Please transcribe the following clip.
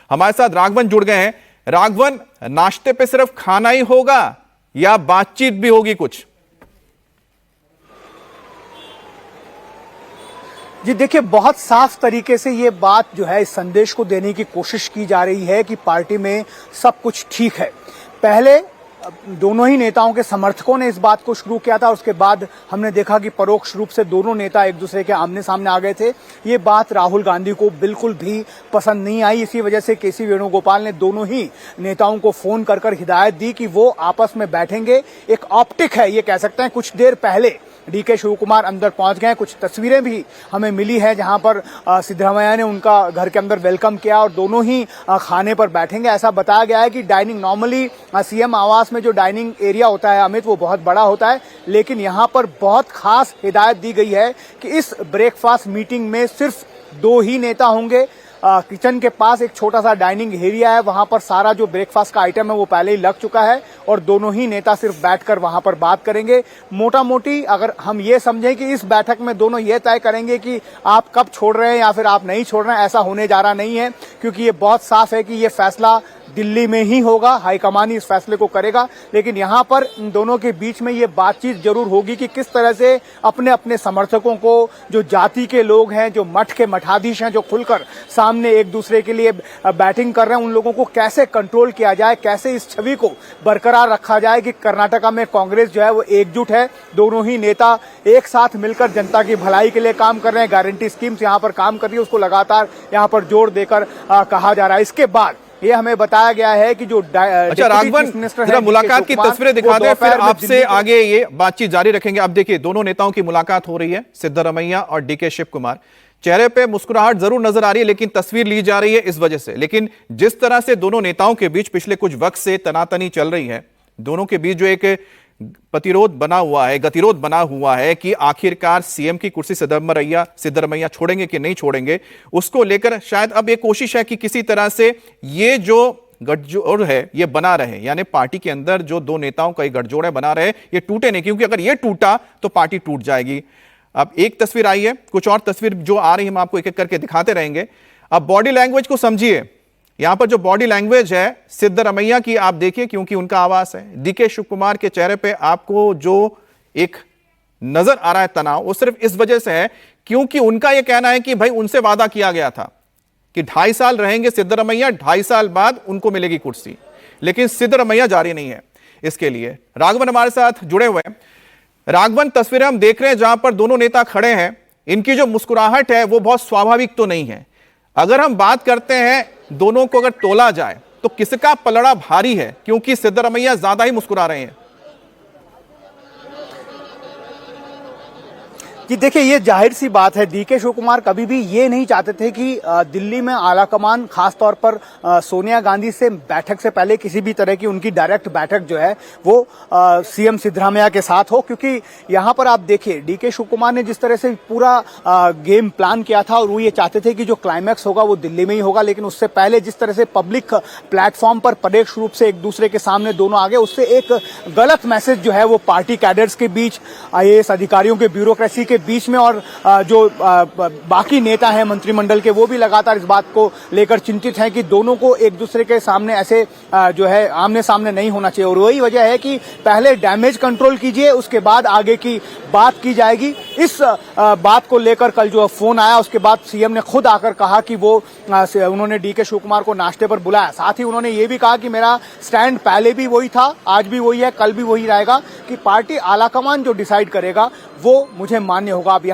हमारे साथ राघवन जुड़ गए हैं। राघवन, नाश्ते पे सिर्फ खाना ही होगा या बातचीत भी होगी कुछ? जी देखिए, बहुत साफ तरीके से ये बात जो है, इस संदेश को देने की कोशिश की जा रही है कि पार्टी में सब कुछ ठीक है। पहले दोनों ही नेताओं के समर्थकों ने इस बात को शुरू किया था, उसके बाद हमने देखा कि परोक्ष रूप से दोनों नेता एक दूसरे के आमने सामने आ गए थे। ये बात राहुल गांधी को बिल्कुल भी पसंद नहीं आई। इसी वजह से केसी वेणुगोपाल ने दोनों ही नेताओं को फोन कर हिदायत दी कि वो आपस में बैठेंगे। एक ऑप्टिक है, ये कह सकते हैं। कुछ देर पहले डीके शिवकुमार अंदर पहुंच गए। कुछ तस्वीरें भी हमें मिली है जहां पर सिद्धरामैया ने उनका घर के अंदर वेलकम किया और दोनों ही खाने पर बैठेंगे। ऐसा बताया गया है कि डाइनिंग, नॉर्मली सीएम आवास में जो डाइनिंग एरिया होता है अमित, वो बहुत बड़ा होता है, लेकिन यहां पर बहुत खास हिदायत दी गई है कि इस ब्रेकफास्ट मीटिंग में सिर्फ दो ही नेता होंगे। किचन के पास एक छोटा सा डाइनिंग एरिया है, वहां पर सारा जो ब्रेकफास्ट का आइटम है वो पहले ही लग चुका है और दोनों ही नेता सिर्फ बैठकर वहां पर बात करेंगे। मोटा मोटी अगर हम ये समझें कि इस बैठक में दोनों ये तय करेंगे कि आप कब छोड़ रहे हैं या फिर आप नहीं छोड़ रहे हैं, ऐसा होने जा रहा नहीं है, क्योंकि ये बहुत साफ है कि ये फैसला दिल्ली में ही होगा। हाईकमान ही इस फैसले को करेगा, लेकिन यहां पर इन दोनों के बीच में ये बातचीत जरूर होगी कि किस तरह से अपने अपने समर्थकों को, जो जाति के लोग हैं, जो मठ के मठाधीश हैं, जो खुलकर सामने एक दूसरे के लिए बैटिंग कर रहे हैं, उन लोगों को कैसे कंट्रोल किया जाए, कैसे इस छवि को बरकरार रखा जाए कि कर्नाटका में कांग्रेस जो है वो एकजुट है। दोनों ही नेता एक साथ मिलकर जनता की भलाई के लिए काम कर रहे हैं। गारंटी स्कीम्स यहां पर काम कर रही है, उसको लगातार यहां पर जोर देकर कहा जा रहा है। इसके बाद ये हमें बताया गया है कि जो अच्छा राघवन, मुलाकात की तस्वीरें दिखा दें, फिर आपसे आगे ये बातचीत जारी रखेंगे। अब देखिए, दोनों नेताओं की मुलाकात हो रही है, सिद्धरामैया और डीके शिवकुमार। चेहरे पे मुस्कुराहट जरूर नजर आ रही है, लेकिन तस्वीर ली जा रही है इस वजह से। लेकिन जिस तरह से दोनों नेताओं के बीच पिछले कुछ वक्त से तनातनी चल रही है, दोनों के बीच जो एक प्रतिरोध बना हुआ है, गतिरोध बना हुआ है कि आखिरकार सीएम की कुर्सी सिद्धरामैया छोड़ेंगे कि नहीं छोड़ेंगे, उसको लेकर शायद अब एक कोशिश है कि किसी तरह से ये जो गठजोड़ है ये बना रहे, यानी पार्टी के अंदर जो दो नेताओं का गठजोड़ है बना रहे, ये टूटे नहीं, क्योंकि अगर ये टूटा तो पार्टी टूट जाएगी। अब एक तस्वीर आई है, कुछ और तस्वीर जो आ रही है हम आपको एक एक करके दिखाते रहेंगे। अब बॉडी लैंग्वेज को समझिए। यहां पर जो बॉडी लैंग्वेज है सिद्धरामैया की, आप देखिए, क्योंकि उनका आवास है। डीके शिवकुमार के चेहरे पे आपको जो एक नजर आ रहा है तनाव, वो सिर्फ इस वजह से है क्योंकि उनका यह कहना है कि भाई उनसे वादा किया गया था कि 2.5 साल रहेंगे सिद्धरामैया, 2.5 साल बाद उनको मिलेगी कुर्सी, लेकिन सिद्धरामैया जारी नहीं है इसके लिए। राघवन हमारे साथ जुड़े हुए हैं। राघवन, तस्वीरें हम देख रहे हैं जहां पर दोनों नेता खड़े हैं, इनकी जो मुस्कुराहट है वो बहुत स्वाभाविक तो नहीं है। अगर हम बात करते हैं दोनों को अगर तोला जाए तो किसका पलड़ा भारी है, क्योंकि सिद्धरामैया ज्यादा ही मुस्कुरा रहे हैं? जी देखिए, ये जाहिर सी बात है, डीके शिवकुमार कभी भी ये नहीं चाहते थे कि दिल्ली में आलाकमान, खासतौर पर सोनिया गांधी से बैठक से पहले किसी भी तरह की उनकी डायरेक्ट बैठक जो है वो सीएम सिद्धरामैया के साथ हो, क्योंकि यहां पर आप देखिए डीके शिवकुमार ने जिस तरह से पूरा गेम प्लान किया था और वो ये चाहते थे कि जो क्लाइमैक्स होगा वो दिल्ली में ही होगा, लेकिन उससे पहले जिस तरह से पब्लिक प्लेटफॉर्म पर परोक्ष रूप से एक दूसरे के सामने दोनों आ गए, उससे एक गलत मैसेज जो है वो पार्टी कैडर्स के बीच, आईएएस अधिकारियों के, ब्यूरोक्रेसी के बीच में और जो बाकी नेता हैं मंत्रिमंडल के, वो भी लगातार इस बात को लेकर चिंतित हैं कि दोनों को एक दूसरे के सामने ऐसे जो है आमने सामने नहीं होना चाहिए। और वही वजह है कि पहले डैमेज कंट्रोल कीजिए, उसके बाद आगे की बात की जाएगी। इस बात को लेकर कल जो फोन आया उसके बाद सीएम ने खुद आकर कहा कि वो उन्होंने डीके शिवकुमार को नाश्ते पर बुलाया। साथ ही उन्होंने ये भी कहा कि मेरा स्टैंड पहले भी वही था, आज भी वही है, कल भी वही रहेगा, कि पार्टी आलाकमान जो डिसाइड करेगा वो मुझे मान्य होगा। अब